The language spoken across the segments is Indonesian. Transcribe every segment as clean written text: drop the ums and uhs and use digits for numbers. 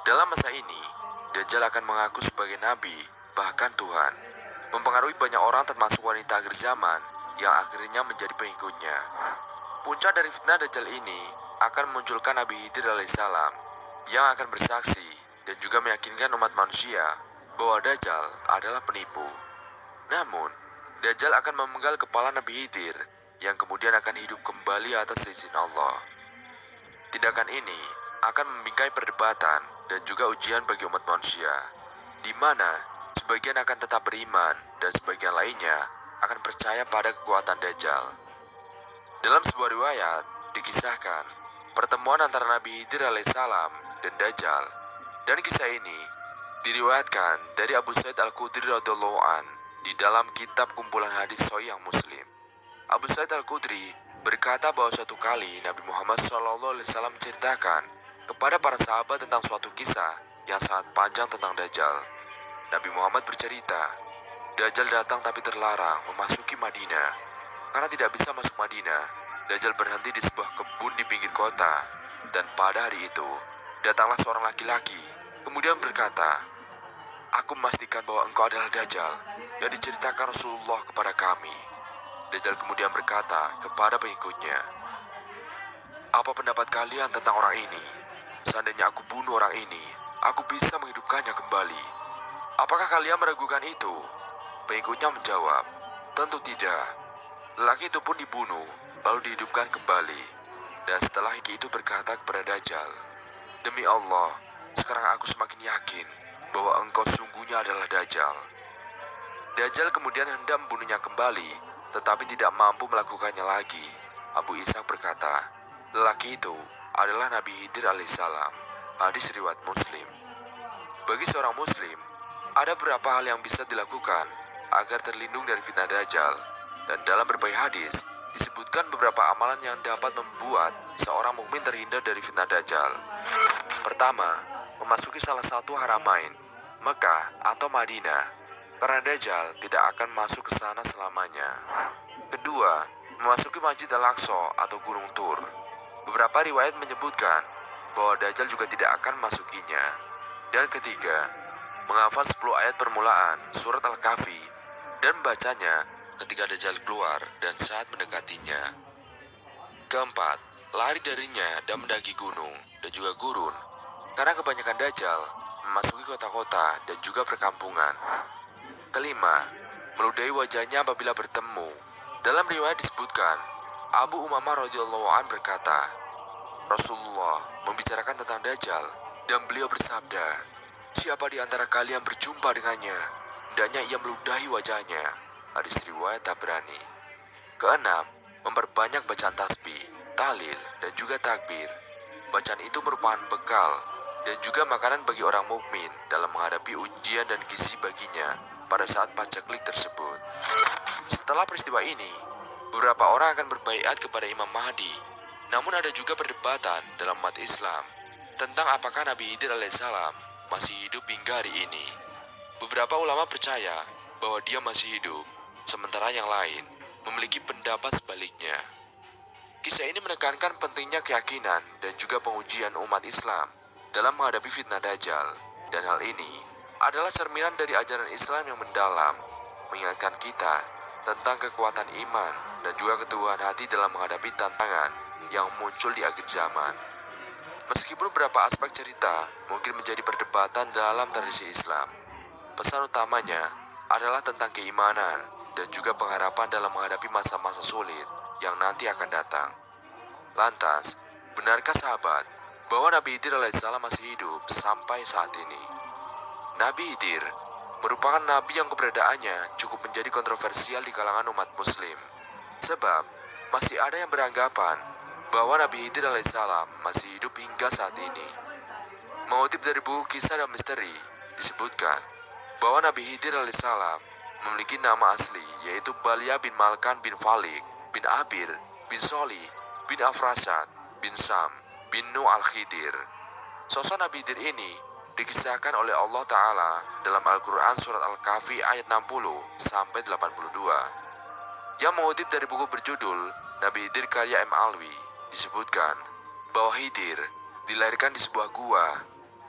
Dalam masa ini, Dajjal akan mengaku sebagai nabi, bahkan Tuhan, mempengaruhi banyak orang termasuk wanita akhir zaman yang akhirnya menjadi pengikutnya. Puncak dari fitnah Dajjal ini akan memunculkan Nabi Khidir alaihissalam yang akan bersaksi dan juga meyakinkan umat manusia bahwa Dajjal adalah penipu. Namun, Dajjal akan memenggal kepala Nabi Khidir yang kemudian akan hidup kembali atas izin Allah. Tindakan ini akan membingkai perdebatan dan juga ujian bagi umat manusia, di mana sebagian akan tetap beriman dan sebagian lainnya akan percaya pada kekuatan Dajjal. Dalam sebuah riwayat dikisahkan pertemuan antara Nabi Khidir alaihissalam dan Dajjal, dan kisah ini diriwayatkan dari Abu Sa'id Al-Khudri radhiyallahu an di dalam kitab kumpulan hadis Sahih Muslim. Abu Sa'id Al-Khudri berkata bahwa suatu kali Nabi Muhammad SAW menceritakan kepada para sahabat tentang suatu kisah yang sangat panjang tentang Dajjal. Nabi Muhammad bercerita, Dajjal datang tapi terlarang memasuki Madinah. Karena tidak bisa masuk Madinah, Dajjal berhenti di sebuah kebun di pinggir kota. Dan pada hari itu, datanglah seorang laki-laki, kemudian berkata, "Aku memastikan bahwa engkau adalah Dajjal yang diceritakan Rasulullah kepada kami." Dajjal kemudian berkata kepada pengikutnya, "Apa pendapat kalian tentang orang ini? Seandainya aku bunuh orang ini, aku bisa menghidupkannya kembali. Apakah kalian meragukan itu?" Pengikutnya menjawab, "Tentu tidak." Lelaki itu pun dibunuh, lalu dihidupkan kembali. Dan setelah itu berkata kepada Dajjal, "Demi Allah, sekarang aku semakin yakin bahwa engkau sungguhnya adalah Dajjal." Dajjal kemudian hendak membunuhnya kembali, tetapi tidak mampu melakukannya lagi. Abu Ishaq berkata, lelaki itu adalah Nabi Khidir alaihissalam. Hadis riwayat Muslim. Bagi seorang Muslim, ada beberapa hal yang bisa dilakukan agar terlindung dari fitnah Dajjal. Dan dalam berbagai hadis, disebutkan beberapa amalan yang dapat membuat seorang mukmin terhindar dari fitnah Dajjal. Pertama, memasuki salah satu haramain, Mekah atau Madinah, karena Dajjal tidak akan masuk ke sana selamanya. Kedua, memasuki Masjid Al-Aqsa atau Gunung Tur. Beberapa riwayat menyebutkan bahwa Dajjal juga tidak akan masukinya. Dan ketiga, menghafal 10 ayat permulaan surat Al-Kahfi dan bacanya ketika Dajjal keluar dan saat mendekatinya. Keempat, lari darinya dan mendaki gunung dan juga gurun, karena kebanyakan Dajjal memasuki kota-kota dan juga perkampungan. Kelima, meludahi wajahnya apabila bertemu. Dalam riwayat disebutkan, Abu Umamah radhiyallahu an berkata, Rasulullah membicarakan tentang Dajjal dan beliau bersabda, "Siapa di antara kalian berjumpa dengannya, hendaknya ia meludahi wajahnya." Hadis riwayat Tabrani. Keenam, memperbanyak bacaan tasbih, tahlil, dan juga takbir. Bacaan itu merupakan bekal dan juga makanan bagi orang mukmin dalam menghadapi ujian dan gizi baginya pada saat paceklik tersebut. Setelah peristiwa ini, beberapa orang akan berbaiat kepada Imam Mahdi. Namun ada juga perdebatan dalam umat Islam tentang apakah Nabi Khidir alaihissalam masih hidup hingga hari ini. Beberapa ulama percaya bahwa dia masih hidup, sementara yang lain memiliki pendapat sebaliknya. Kisah ini menekankan pentingnya keyakinan dan juga pengujian umat Islam dalam menghadapi fitnah Dajjal. Dan hal ini adalah cerminan dari ajaran Islam yang mendalam, mengingatkan kita tentang kekuatan iman dan juga keteguhan hati dalam menghadapi tantangan yang muncul di akhir zaman. Meskipun beberapa aspek cerita mungkin menjadi perdebatan dalam tradisi Islam, pesan utamanya adalah tentang keimanan dan juga pengharapan dalam menghadapi masa-masa sulit yang nanti akan datang. Lantas, benarkah sahabat bahwa Nabi Khidir alaihissalam masih hidup sampai saat ini? Nabi Khidir merupakan nabi yang keberadaannya cukup menjadi kontroversial di kalangan umat muslim. Sebab, masih ada yang beranggapan bahwa Nabi Khidir alaihissalam masih hidup hingga saat ini. Mengutip dari buku Kisah dan Misteri, disebutkan bahwa Nabi Khidir alaihissalam memiliki nama asli yaitu Balia bin Malkan bin Falik bin Abir bin Soli bin Afrasad bin Sam bin Nu al-Khidir. Sosok Nabi Khidir ini dikisahkan oleh Allah Ta'ala dalam Al-Quran surat Al-Kahfi ayat 60-82 yang mengutip dari buku berjudul Nabi Khidir karya M. Alwi. Disebutkan bahwa Khidir dilahirkan di sebuah gua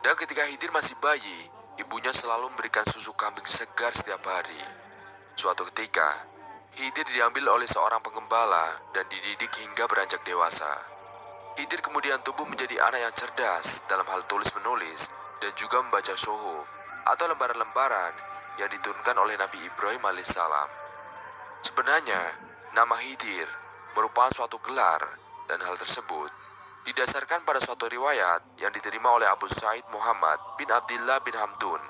Dan ketika Khidir masih bayi, ibunya selalu memberikan susu kambing segar setiap hari. Suatu ketika, Khidir diambil oleh seorang penggembala dan dididik hingga beranjak dewasa. Khidir kemudian tumbuh menjadi anak yang cerdas dalam hal tulis-menulis dan juga membaca suhuf atau lembaran-lembaran yang diturunkan oleh Nabi Ibrahim alaihissalam. Sebenarnya, nama Khidir merupakan suatu gelar dan hal tersebut didasarkan pada suatu riwayat yang diterima oleh Abu Sa'id Muhammad bin Abdullah bin Hamdun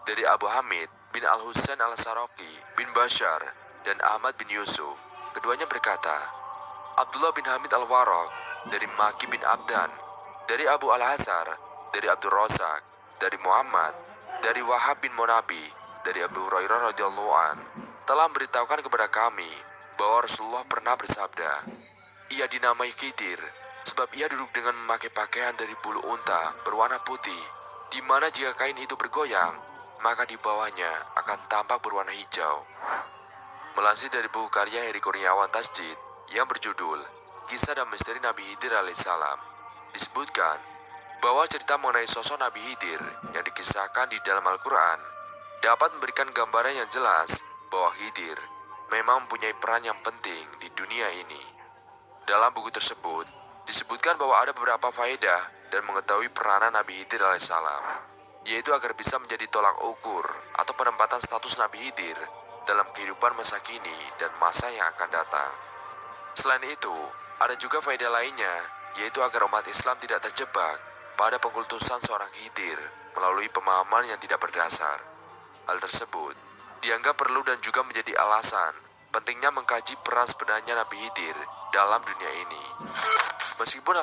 dari Abu Hamid bin Al-Husain Al-Saraqi bin Bashar dan Ahmad bin Yusuf. Keduanya berkata, Abdullah bin Hamid Al-Warraq dari Maki bin Abdan, dari Abu Al-Hazar, dari Abdul Razak, dari Muhammad, dari Wahab bin Munabi, dari Abu Hurairah radhiyallahu an, telah memberitahukan kepada kami bahwa Rasulullah pernah bersabda, ia dinamai Khidir sebab ia duduk dengan memakai pakaian dari bulu unta berwarna putih, di mana jika kain itu bergoyang, maka di bawahnya akan tampak berwarna hijau. Melansir dari buku karya Heri Kurniawan Tasjid yang berjudul Kisah dan Misteri Nabi Khidir alaihissalam, disebutkan bahwa cerita mengenai sosok Nabi Khidir yang dikisahkan di dalam Al-Quran dapat memberikan gambaran yang jelas bahwa Khidir memang mempunyai peran yang penting di dunia ini. Dalam buku tersebut, disebutkan bahwa ada beberapa faedah dan mengetahui peranan Nabi Khidir alaihissalam, yaitu agar bisa menjadi tolak ukur atau penempatan status Nabi Khidir dalam kehidupan masa kini dan masa yang akan datang. Selain itu, ada juga faedah lainnya, yaitu agar umat Islam tidak terjebak pada pengkultusan seorang Khidir melalui pemahaman yang tidak berdasar. Hal tersebut dianggap perlu dan juga menjadi alasan pentingnya mengkaji peran sebenarnya Nabi Khidir dalam dunia ini. Meskipun